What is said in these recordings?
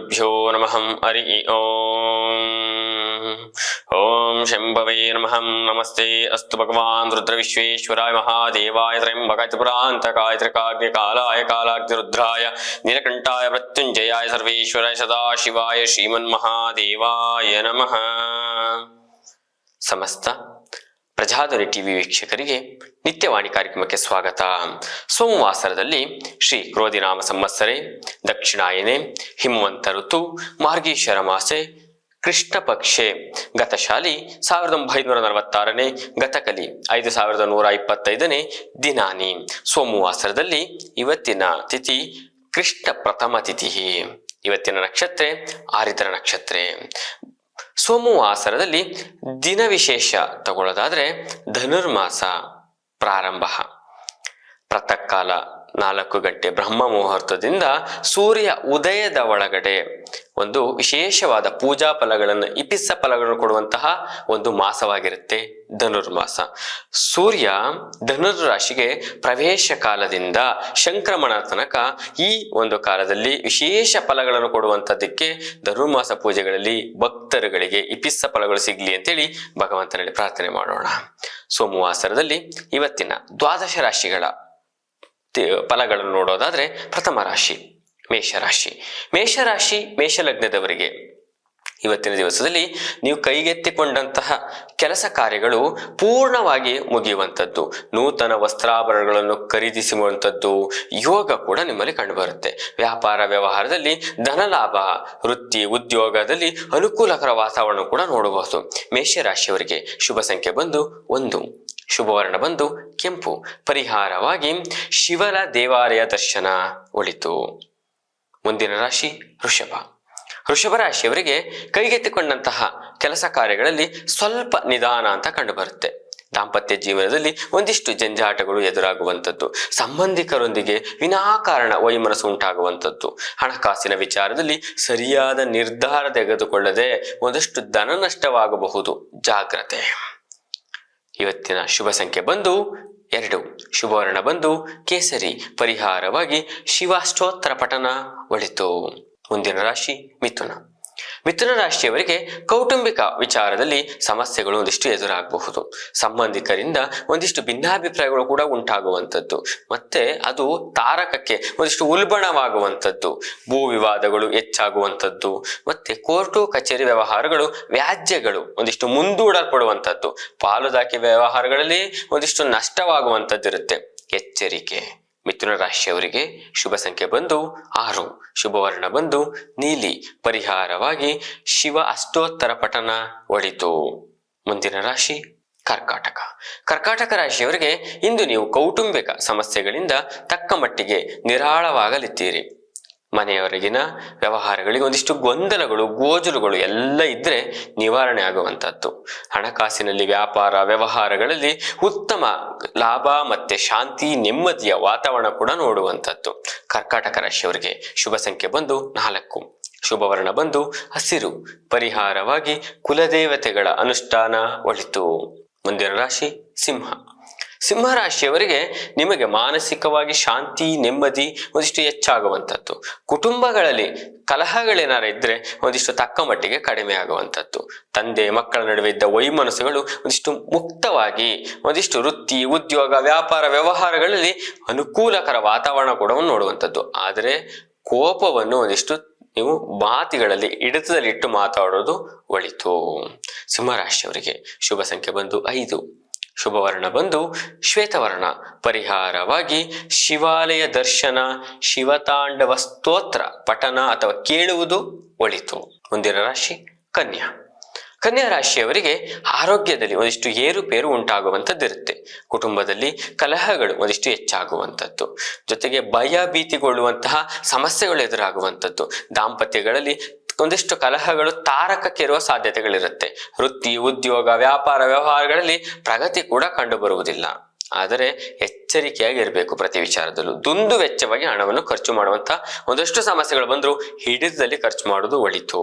ಶ್ರೀಗುರುಭ್ಯೋ ನಮಃ ಹರಿ ಓಂ. ಓಂ ಶಂಭವೇ ನಮಃ. ನಮಸ್ತೆ ಅಸ್ತು ಭಗವಾನ್ ರುದ್ರವಿಶ್ವೇಶ್ವರಾಯ ಮಹಾದೇವಾಯ ತ್ರ್ಯಂಬಕಾಯ ತ್ರಿಪುರಾಂತಕಾಯ ತ್ರಿಕಾಗ್ನಿಕಾಲಾಯ ಕಾಲಾಗ್ನಿರುದ್ರಾಯ ನೀಲಕಂಠಾಯ ಮೃತ್ಯುಂಜಯಾಯ ಸರ್ವೇಶ್ವರಾಯ ಸದಾಶಿವಾಯ ಶ್ರೀಮನ್ಮಹಾದೇವಾಯ ನಮಃ. ಸಮಸ್ತ ಪ್ರಜಾಧ್ವನಿ ಟಿವಿ ವೀಕ್ಷಕರಿಗೆ ನಿತ್ಯವಾಣಿ ಕಾರ್ಯಕ್ರಮಕ್ಕೆ ಸ್ವಾಗತ. ಸೋಮವಾಸರದಲ್ಲಿ ಶ್ರೀ ಕ್ರೋಧಿನಾಮ ಸಂವತ್ಸರೆ ದಕ್ಷಿಣಾಯನೆ ಹಿಮವಂತ ಋತು ಮಾರ್ಗೀಶರ ಮಾಸೆ ಕೃಷ್ಣ ಪಕ್ಷೆ ಗತಶಾಲಿ 1946ನೇ ಗತಕಲಿ 5125ನೇ ದಿನಾನಿ. ಸೋಮವಾಸರದಲ್ಲಿ ಇವತ್ತಿನ ತಿಥಿ ಕೃಷ್ಣ ಪ್ರಥಮ ತಿಥಿ. ಇವತ್ತಿನ ನಕ್ಷತ್ರ ಆರಿದ್ರ ನಕ್ಷತ್ರ. ಸೋಮವಾಸರದಲ್ಲಿ ದಿನ ವಿಶೇಷ ತಗೊಳ್ಳೋದಾದ್ರೆ ಧನುರ್ಮಾಸ ಪ್ರಾರಂಭ. ಪ್ರಾತಃ ಕಾಲ 4 ಗಂಟೆ ಬ್ರಹ್ಮ ಮುಹೂರ್ತದಿಂದ ಸೂರ್ಯ ಉದಯದ ಒಳಗಡೆ ಒಂದು ವಿಶೇಷವಾದ ಪೂಜಾ ಫಲಗಳನ್ನು ಇಪಿಸ ಫಲಗಳನ್ನು ಕೊಡುವಂತಹ ಒಂದು ಮಾಸವಾಗಿರುತ್ತೆ ಧನುರ್ಮಾಸ. ಸೂರ್ಯ ಧನುರ್ ರಾಶಿಗೆ ಪ್ರವೇಶ ಕಾಲದಿಂದ ಸಂಕ್ರಮಣ ತನಕ ಈ ಒಂದು ಕಾಲದಲ್ಲಿ ವಿಶೇಷ ಫಲಗಳನ್ನು ಕೊಡುವಂಥದ್ದಕ್ಕೆ ಧನುರ್ಮಾಸ ಪೂಜೆಗಳಲ್ಲಿ ಭಕ್ತರುಗಳಿಗೆ ಇಪಿಸ ಫಲಗಳು ಸಿಗ್ಲಿ ಅಂತೇಳಿ ಭಗವಂತನಲ್ಲಿ ಪ್ರಾರ್ಥನೆ ಮಾಡೋಣ. ಸೋಮವಾಸರದಲ್ಲಿ ಇವತ್ತಿನ ದ್ವಾದಶ ರಾಶಿಗಳ ಫಲಗಳನ್ನು ನೋಡೋದಾದ್ರೆ ಪ್ರಥಮ ರಾಶಿ ಮೇಷರಾಶಿ. ಮೇಷರಾಶಿ ಮೇಷಲಗ್ನದವರಿಗೆ ಇವತ್ತಿನ ದಿವಸದಲ್ಲಿ ನೀವು ಕೈಗೆತ್ತಿಕೊಂಡಂತಹ ಕೆಲಸ ಕಾರ್ಯಗಳು ಪೂರ್ಣವಾಗಿ ಮುಗಿಯುವಂಥದ್ದು, ನೂತನ ವಸ್ತ್ರಾಭರಣಗಳನ್ನು ಖರೀದಿಸುವಂಥದ್ದು ಯೋಗ ಕೂಡ ನಿಮ್ಮಲ್ಲಿ ಕಂಡುಬರುತ್ತೆ. ವ್ಯಾಪಾರ ವ್ಯವಹಾರದಲ್ಲಿ ಧನಲಾಭ, ವೃತ್ತಿ ಉದ್ಯೋಗದಲ್ಲಿ ಅನುಕೂಲಕರ ವಾತಾವರಣ ಕೂಡ ನೋಡಬಹುದು. ಮೇಷರಾಶಿಯವರಿಗೆ ಶುಭ ಸಂಖ್ಯೆ ಬಂದು 1, ಶುಭವರ್ಣ ಬಂದು ಕೆಂಪು. ಪರಿಹಾರವಾಗಿ ಶಿವನ ದೇವಾಲಯ ದರ್ಶನ ಒಳಿತು. ಮುಂದಿನ ರಾಶಿ ವೃಷಭ. ವೃಷಭ ರಾಶಿಯವರಿಗೆ ಕೈಗೆತ್ತಿಕೊಂಡಂತಹ ಕೆಲಸ ಕಾರ್ಯಗಳಲ್ಲಿ ಸ್ವಲ್ಪ ನಿಧಾನ ಅಂತ ಕಂಡುಬರುತ್ತೆ. ದಾಂಪತ್ಯ ಜೀವನದಲ್ಲಿ ಒಂದಿಷ್ಟು ಜಂಜಾಟಗಳು ಎದುರಾಗುವಂಥದ್ದು, ಸಂಬಂಧಿಕರೊಂದಿಗೆ ವಿನಾಕಾರಣ ವೈಮನಸ್ಸು ಉಂಟಾಗುವಂಥದ್ದು, ಹಣಕಾಸಿನ ವಿಚಾರದಲ್ಲಿ ಸರಿಯಾದ ನಿರ್ಧಾರ ತೆಗೆದುಕೊಳ್ಳದೆ ಒಂದಷ್ಟು ಧನ ನಷ್ಟವಾಗಬಹುದು, ಜಾಗ್ರತೆ. ಇವತ್ತಿನ ಶುಭ ಸಂಖ್ಯೆ ಬಂದು 2, ಶುಭವರ್ಣ ಬಂದು ಕೇಸರಿ. ಪರಿಹಾರವಾಗಿ ಶಿವಾಷ್ಟೋತ್ತರ ಪಠನ ಒಳಿತು. ಮುಂದಿನ ರಾಶಿ ಮಿಥುನ. ಮಿಥುನ ರಾಶಿಯವರಿಗೆ ಕೌಟುಂಬಿಕ ವಿಚಾರದಲ್ಲಿ ಸಮಸ್ಯೆಗಳು ಒಂದಿಷ್ಟು ಎದುರಾಗಬಹುದು. ಸಂಬಂಧಿಕರಿಂದ ಒಂದಿಷ್ಟು ಭಿನ್ನಾಭಿಪ್ರಾಯಗಳು ಕೂಡ ಉಂಟಾಗುವಂಥದ್ದು, ಮತ್ತೆ ಅದು ತಾರಕಕ್ಕೆ ಒಂದಿಷ್ಟು ಉಲ್ಬಣವಾಗುವಂಥದ್ದು, ಭೂ ವಿವಾದಗಳು ಹೆಚ್ಚಾಗುವಂಥದ್ದು, ಮತ್ತೆ ಕೋರ್ಟು ಕಚೇರಿ ವ್ಯವಹಾರಗಳು ವ್ಯಾಜ್ಯಗಳು ಒಂದಿಷ್ಟು ಮುಂದೂಡಲ್ಪಡುವಂಥದ್ದು, ಪಾಲುದಾಕಿ ವ್ಯವಹಾರಗಳಲ್ಲಿ ಒಂದಿಷ್ಟು ನಷ್ಟವಾಗುವಂಥದ್ದು ಇರುತ್ತೆ, ಎಚ್ಚರಿಕೆ. ಮಿಥುನ ರಾಶಿಯವರಿಗೆ ಶುಭ ಸಂಖ್ಯೆ ಬಂದು 6, ಶುಭವರ್ಣ ಬಂದು ನೀಲಿ. ಪರಿಹಾರವಾಗಿ ಶಿವ ಅಷ್ಟೋತ್ತರ ಪಠನ ಒಳಿತು. ಮುಂದಿನ ರಾಶಿ ಕರ್ಕಾಟಕ. ಕರ್ಕಾಟಕ ರಾಶಿಯವರಿಗೆ ಇಂದು ನೀವು ಕೌಟುಂಬಿಕ ಸಮಸ್ಯೆಗಳಿಂದ ತಕ್ಕ ಮಟ್ಟಿಗೆ ನಿರಾಳವಾಗಲಿದ್ದೀರಿ. ಮನೆಯವರೆಗಿನ ವ್ಯವಹಾರಗಳಿಗೆ ಒಂದಿಷ್ಟು ಗೊಂದಲಗಳು ಗೋಜಲುಗಳು ಎಲ್ಲ ಇದ್ರೆ ನಿವಾರಣೆ ಆಗುವಂಥದ್ದು. ಹಣಕಾಸಿನಲ್ಲಿ ವ್ಯಾಪಾರ ವ್ಯವಹಾರಗಳಲ್ಲಿ ಉತ್ತಮ ಲಾಭ ಮತ್ತೆ ಶಾಂತಿ ನೆಮ್ಮದಿಯ ವಾತಾವರಣ ಕೂಡ ನೋಡುವಂಥದ್ದು. ಕರ್ಕಾಟಕ ರಾಶಿಯವರಿಗೆ ಶುಭ ಸಂಖ್ಯೆ ಬಂದು 4, ಶುಭವರ್ಣ ಬಂದು ಹಸಿರು. ಪರಿಹಾರವಾಗಿ ಕುಲದೇವತೆಗಳ ಅನುಷ್ಠಾನ ಒಳಿತು. ಮುಂದಿನ ರಾಶಿ ಸಿಂಹ. ಸಿಂಹ ರಾಶಿಯವರಿಗೆ ನಿಮಗೆ ಮಾನಸಿಕವಾಗಿ ಶಾಂತಿ ನೆಮ್ಮದಿ ಒಂದಿಷ್ಟು ಹೆಚ್ಚಾಗುವಂಥದ್ದು. ಕುಟುಂಬಗಳಲ್ಲಿ ಕಲಹಗಳೇನಾರ ಇದ್ರೆ ಒಂದಿಷ್ಟು ತಕ್ಕ ಮಟ್ಟಿಗೆ ಕಡಿಮೆ ಆಗುವಂಥದ್ದು. ತಂದೆ ಮಕ್ಕಳ ನಡುವೆ ಇದ್ದ ವೈಮನಸ್ಸುಗಳು ಒಂದಿಷ್ಟು ಮುಕ್ತವಾಗಿ ಒಂದಿಷ್ಟು ವೃತ್ತಿ ಉದ್ಯೋಗ ವ್ಯಾಪಾರ ವ್ಯವಹಾರಗಳಲ್ಲಿ ಅನುಕೂಲಕರ ವಾತಾವರಣ ಕೂಡ ನೋಡುವಂಥದ್ದು. ಆದರೆ ಕೋಪವನ್ನು ಒಂದಿಷ್ಟು ನೀವು ಮಾತುಗಳಲ್ಲಿ ಹಿಡಿತದಲ್ಲಿಟ್ಟು ಮಾತಾಡೋದು ಒಳಿತು. ಸಿಂಹರಾಶಿಯವರಿಗೆ ಶುಭ ಸಂಖ್ಯೆ ಬಂದು 5, ಶುಭವರ್ಣ ಬಂದು ಶ್ವೇತವರ್ಣ. ಪರಿಹಾರವಾಗಿ ಶಿವಾಲಯ ದರ್ಶನ ಶಿವತಾಂಡವ ಸ್ತೋತ್ರ ಪಠನ ಅಥವಾ ಕೇಳುವುದು ಒಳಿತು. ಮುಂದಿನ ರಾಶಿ ಕನ್ಯಾ. ಕನ್ಯಾ ರಾಶಿಯವರಿಗೆ ಆರೋಗ್ಯದಲ್ಲಿ ಒಂದಿಷ್ಟು ಏರುಪೇರು ಉಂಟಾಗುವಂಥದ್ದಿರುತ್ತೆ. ಕುಟುಂಬದಲ್ಲಿ ಕಲಹಗಳು ಒಂದಿಷ್ಟು ಹೆಚ್ಚಾಗುವಂಥದ್ದು, ಜೊತೆಗೆ ಭಯ ಭೀತಿಗೊಳ್ಳುವಂತಹ ಸಮಸ್ಯೆಗಳು ಎದುರಾಗುವಂಥದ್ದು. ದಾಂಪತ್ಯಗಳಲ್ಲಿ ಒಂದಿಷ್ಟು ಕಲಹಗಳು ತಾರಕಕ್ಕಿರುವ ಸಾಧ್ಯತೆಗಳಿರುತ್ತೆ. ವೃತ್ತಿ ಉದ್ಯೋಗ ವ್ಯಾಪಾರ ವ್ಯವಹಾರಗಳಲ್ಲಿ ಪ್ರಗತಿ ಕೂಡ ಕಂಡು ಬರುವುದಿಲ್ಲ. ಆದರೆ ಎಚ್ಚರಿಕೆಯಾಗಿರಬೇಕು. ಪ್ರತಿ ವಿಚಾರದಲ್ಲೂ ದುಂದು ವೆಚ್ಚವಾಗಿ ಹಣವನ್ನು ಖರ್ಚು ಮಾಡುವಂತಹ ಒಂದಷ್ಟು ಸಮಸ್ಯೆಗಳು ಬಂದರೂ ಹಿಡಿತದಲ್ಲಿ ಖರ್ಚು ಮಾಡುವುದು ಒಳಿತು.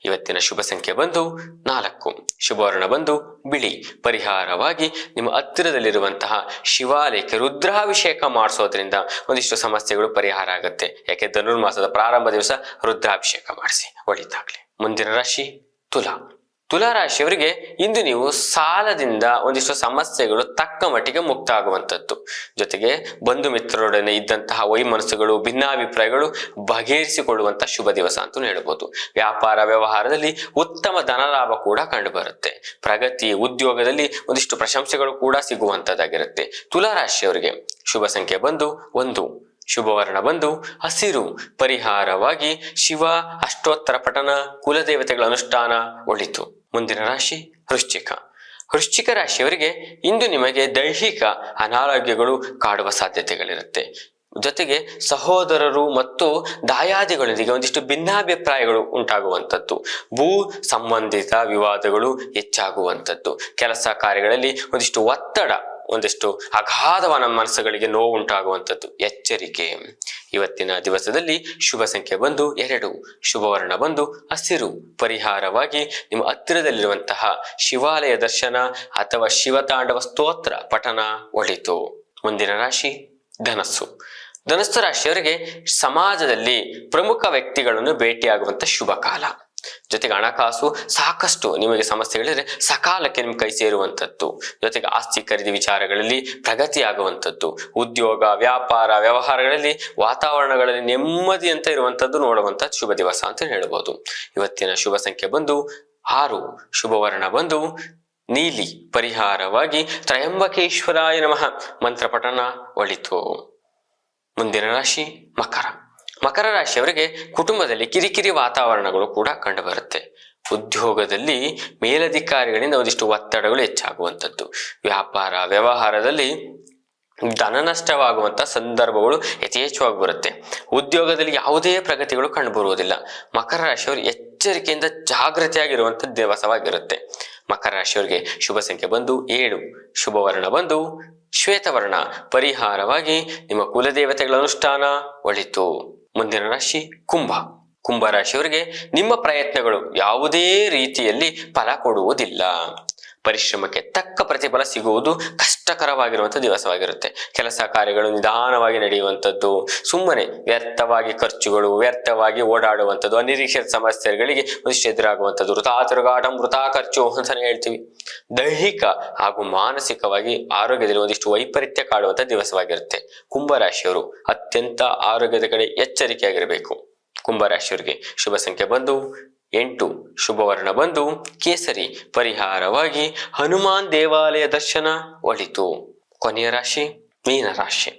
ಇವತ್ತಿನ ಶುಭ ಸಂಖ್ಯೆ ಬಂದು 4, ಶುಭವರ್ಣ ಬಂದು ಬಿಳಿ. ಪರಿಹಾರವಾಗಿ ನಿಮ್ಮ ಹತ್ತಿರದಲ್ಲಿರುವಂತಹ ಶಿವಾಲಯಕ್ಕೆ ರುದ್ರಾಭಿಷೇಕ ಮಾಡಿಸೋದ್ರಿಂದ ಒಂದಿಷ್ಟು ಸಮಸ್ಯೆಗಳು ಪರಿಹಾರ ಆಗುತ್ತೆ. ಯಾಕೆ ಧನುರ್ಮಾಸದ ಪ್ರಾರಂಭ ದಿವಸ ರುದ್ರಾಭಿಷೇಕ ಮಾಡಿಸಿ, ಒಳಿತಾಗ್ಲಿ. ಮುಂದಿನ ರಾಶಿ ತುಲಾ. ತುಲಾ ರಾಶಿಯವರಿಗೆ ಇಂದು ನೀವು ಸಾಲದಿಂದ ಒಂದಿಷ್ಟು ಸಮಸ್ಯೆಗಳು ತಕ್ಕ ಮಟ್ಟಿಗೆ ಮುಕ್ತ ಆಗುವಂಥದ್ದು. ಜೊತೆಗೆ ಬಂಧು ಮಿತ್ರರೊಡನೆ ಇದ್ದಂತಹ ವೈಮನಸ್ಸುಗಳು, ಭಿನ್ನಾಭಿಪ್ರಾಯಗಳು ಬಗೆಹರಿಸಿಕೊಳ್ಳುವಂತಹ ಶುಭ ದಿವಸ ಅಂತಲೂ ಹೇಳ್ಬೋದು. ವ್ಯಾಪಾರ ವ್ಯವಹಾರದಲ್ಲಿ ಉತ್ತಮ ಧನಲಾಭ ಕೂಡ ಕಂಡು ಬರುತ್ತೆ. ಪ್ರಗತಿ, ಉದ್ಯೋಗದಲ್ಲಿ ಒಂದಿಷ್ಟು ಪ್ರಶಂಸೆಗಳು ಕೂಡ ಸಿಗುವಂತದ್ದಾಗಿರುತ್ತೆ. ತುಲಾ ರಾಶಿಯವರಿಗೆ ಶುಭ ಸಂಖ್ಯೆ ಬಂದು 1, ಶುಭವರ್ಣ ಬಂದು ಹಸಿರು. ಪರಿಹಾರವಾಗಿ ಶಿವ ಅಷ್ಟೋತ್ತರ ಪಠನ, ಕುಲದೇವತೆಗಳ ಅನುಷ್ಠಾನ ಒಳಿತು. ಮುಂದಿನ ರಾಶಿ ವೃಶ್ಚಿಕ. ವೃಶ್ಚಿಕ ರಾಶಿಯವರಿಗೆ ಇಂದು ನಿಮಗೆ ದೈಹಿಕ ಅನಾರೋಗ್ಯಗಳು ಕಾಡುವ ಸಾಧ್ಯತೆಗಳಿರುತ್ತೆ. ಜೊತೆಗೆ ಸಹೋದರರು ಮತ್ತು ದಾಯಾದಿಗಳೊಂದಿಗೆ ಒಂದಿಷ್ಟು ಭಿನ್ನಾಭಿಪ್ರಾಯಗಳು ಉಂಟಾಗುವಂಥದ್ದು. ಭೂ ಸಂಬಂಧಿತ ವಿವಾದಗಳು ಹೆಚ್ಚಾಗುವಂಥದ್ದು. ಕೆಲಸ ಕಾರ್ಯಗಳಲ್ಲಿ ಒಂದಿಷ್ಟು ಒತ್ತಡ, ಒಂದಿಷ್ಟು ಅಗಾಧವಾದ ಮನಸ್ಸುಗಳಿಗೆ ನೋವು ಉಂಟಾಗುವಂಥದ್ದು. ಎಚ್ಚರಿಕೆ. ಇವತ್ತಿನ ದಿವಸದಲ್ಲಿ ಶುಭ ಸಂಖ್ಯೆ ಬಂದು 2, ಶುಭವರ್ಣ ಬಂದು ಹಸಿರು. ಪರಿಹಾರವಾಗಿ ನಿಮ್ಮ ಹತ್ತಿರದಲ್ಲಿರುವಂತಹ ಶಿವಾಲಯ ದರ್ಶನ ಅಥವಾ ಶಿವತಾಂಡವ ಸ್ತೋತ್ರ ಪಠನ ಒಳಿತು. ಮುಂದಿನ ರಾಶಿ ಧನಸ್ಸು. ಧನಸ್ಸು ರಾಶಿಯವರಿಗೆ ಸಮಾಜದಲ್ಲಿ ಪ್ರಮುಖ ವ್ಯಕ್ತಿಗಳನ್ನು ಭೇಟಿಯಾಗುವಂತ ಶುಭ ಕಾಲ. ಜೊತೆಗೆ ಹಣಕಾಸು ಸಾಕಷ್ಟು ನಿಮಗೆ ಸಮಸ್ಯೆಗಳಿದ್ರೆ ಸಕಾಲಕ್ಕೆ ನಿಮ್ ಕೈ ಸೇರುವಂಥದ್ದು. ಜೊತೆಗೆ ಆಸ್ತಿ ಖರೀದಿ ವಿಚಾರಗಳಲ್ಲಿ ಪ್ರಗತಿ ಆಗುವಂಥದ್ದು. ಉದ್ಯೋಗ, ವ್ಯಾಪಾರ, ವ್ಯವಹಾರಗಳಲ್ಲಿ ವಾತಾವರಣಗಳಲ್ಲಿ ನೆಮ್ಮದಿ ಅಂತ ಇರುವಂಥದ್ದು ನೋಡುವಂತ ಶುಭ ದಿವಸ ಅಂತ ಹೇಳ್ಬೋದು. ಇವತ್ತಿನ ಶುಭ ಸಂಖ್ಯೆ ಬಂದು 6, ಶುಭವರ್ಣ ಬಂದು ನೀಲಿ. ಪರಿಹಾರವಾಗಿ ತ್ರಯಂಬಕೇಶ್ವರಾಯ ನಮಃ ಮಂತ್ರ ಪಠನ ಒಳಿತು. ಮುಂದಿನ ರಾಶಿ ಮಕರ. ಮಕರ ರಾಶಿಯವರಿಗೆ ಕುಟುಂಬದಲ್ಲಿ ಕಿರಿಕಿರಿ ವಾತಾವರಣಗಳು ಕೂಡ ಕಂಡುಬರುತ್ತೆ. ಉದ್ಯೋಗದಲ್ಲಿ ಮೇಲಧಿಕಾರಿಗಳಿಂದ ಒಂದಿಷ್ಟು ಒತ್ತಡಗಳು ಹೆಚ್ಚಾಗುವಂಥದ್ದು. ವ್ಯಾಪಾರ ವ್ಯವಹಾರದಲ್ಲಿ ಧನ ನಷ್ಟವಾಗುವಂತ ಸಂದರ್ಭಗಳು ಯಥೇಚ್ಛವಾಗಿ ಬರುತ್ತೆ. ಉದ್ಯೋಗದಲ್ಲಿ ಯಾವುದೇ ಪ್ರಗತಿಗಳು ಕಂಡುಬರುವುದಿಲ್ಲ. ಮಕರ ರಾಶಿಯವರು ಎಚ್ಚರಿಕೆಯಿಂದ ಜಾಗೃತಿಯಾಗಿರುವಂತ ದಿವಸವಾಗಿರುತ್ತೆ. ಮಕರ ರಾಶಿಯವರಿಗೆ ಶುಭ ಸಂಖ್ಯೆ ಬಂದು 7, ಶುಭವರ್ಣ ಬಂದು ಶ್ವೇತವರ್ಣ. ಪರಿಹಾರವಾಗಿ ನಿಮ್ಮ ಕುಲದೇವತೆಗಳ ಅನುಷ್ಠಾನ ಒಳಿತು. ಮುಂದಿನ ರಾಶಿ ಕುಂಭ. ಕುಂಭ ರಾಶಿಯವರಿಗೆ ನಿಮ್ಮ ಪ್ರಯತ್ನಗಳು ಯಾವುದೇ ರೀತಿಯಲ್ಲಿ ಫಲ ಕೊಡುವುದಿಲ್ಲ. ಪರಿಶ್ರಮಕ್ಕೆ ತಕ್ಕ ಪ್ರತಿಫಲ ಸಿಗುವುದು ಕಷ್ಟಕರವಾಗಿರುವಂಥ ದಿವಸವಾಗಿರುತ್ತೆ. ಕೆಲಸ ಕಾರ್ಯಗಳು ನಿಧಾನವಾಗಿ ನಡೆಯುವಂಥದ್ದು. ಸುಮ್ಮನೆ ವ್ಯರ್ಥವಾಗಿ ಖರ್ಚುಗಳು, ವ್ಯರ್ಥವಾಗಿ ಓಡಾಡುವಂಥದ್ದು, ಅನಿರೀಕ್ಷಿತ ಸಮಸ್ಯೆಗಳಿಗೆ ಒಂದಿಷ್ಟು ಎದುರಾಗುವಂಥದ್ದು. ವೃಥಾ ತಿರುಗಾಟ, ವೃಥಾ ಖರ್ಚು ಅಂತಾನೆ ಹೇಳ್ತೀವಿ. ದೈಹಿಕ ಹಾಗೂ ಮಾನಸಿಕವಾಗಿ ಆರೋಗ್ಯದಲ್ಲಿ ಒಂದಿಷ್ಟು ವೈಪರೀತ್ಯ ಕಾಡುವಂಥ ದಿವಸವಾಗಿರುತ್ತೆ. ಕುಂಭರಾಶಿಯವರು ಅತ್ಯಂತ ಆರೋಗ್ಯದ ಕಡೆ ಎಚ್ಚರಿಕೆಯಾಗಿರಬೇಕು. ಕುಂಭರಾಶಿಯವರಿಗೆ ಶುಭ ಸಂಖ್ಯೆ ಬಂದು 8, ಶುಭವರ್ಣ ಬಂದು ಕೇಸರಿ. ಪರಿಹಾರವಾಗಿ ಹನುಮಾನ್ ದೇವಾಲಯ ದರ್ಶನ ಒಳಿತು. ಕೊನೆಯ ರಾಶಿ ಮೀನರಾಶಿ.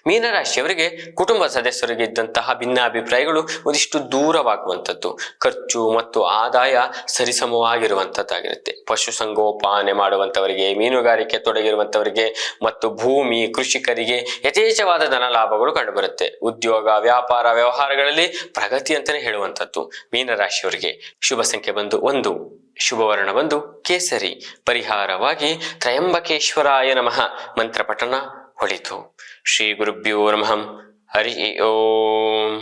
ಮೀನರಾಶಿಯವರಿಗೆ ಕುಟುಂಬ ಸದಸ್ಯರಿಗೆ ಇದ್ದಂತಹ ಭಿನ್ನಾಭಿಪ್ರಾಯಗಳು ಒಂದಿಷ್ಟು ದೂರವಾಗುವಂಥದ್ದು. ಖರ್ಚು ಮತ್ತು ಆದಾಯ ಸರಿಸಮವಾಗಿರುವಂಥದ್ದಾಗಿರುತ್ತೆ. ಪಶುಸಂಗೋಪನೆ ಮಾಡುವಂಥವರಿಗೆ, ಮೀನುಗಾರಿಕೆ ತೊಡಗಿರುವಂಥವರಿಗೆ ಮತ್ತು ಭೂಮಿ ಕೃಷಿಕರಿಗೆ ಯಥೇಚ್ಛವಾದ ಧನ ಲಾಭಗಳು ಕಂಡುಬರುತ್ತೆ. ಉದ್ಯೋಗ, ವ್ಯಾಪಾರ, ವ್ಯವಹಾರಗಳಲ್ಲಿ ಪ್ರಗತಿ ಅಂತಾನೆ ಹೇಳುವಂಥದ್ದು. ಮೀನರಾಶಿಯವರಿಗೆ ಶುಭ ಸಂಖ್ಯೆ ಬಂದು 1, ಶುಭವರ್ಣ ಬಂದು ಕೇಸರಿ. ಪರಿಹಾರವಾಗಿ ತ್ರಯಂಬಕೇಶ್ವರಾಯ ನಮಃ ಮಂತ್ರ ಪಠನ ಒಳಿತು. ಶ್ರೀ ಗುರುಭ್ಯೋ ನಮಃ. ಹರಿ ಓಂ.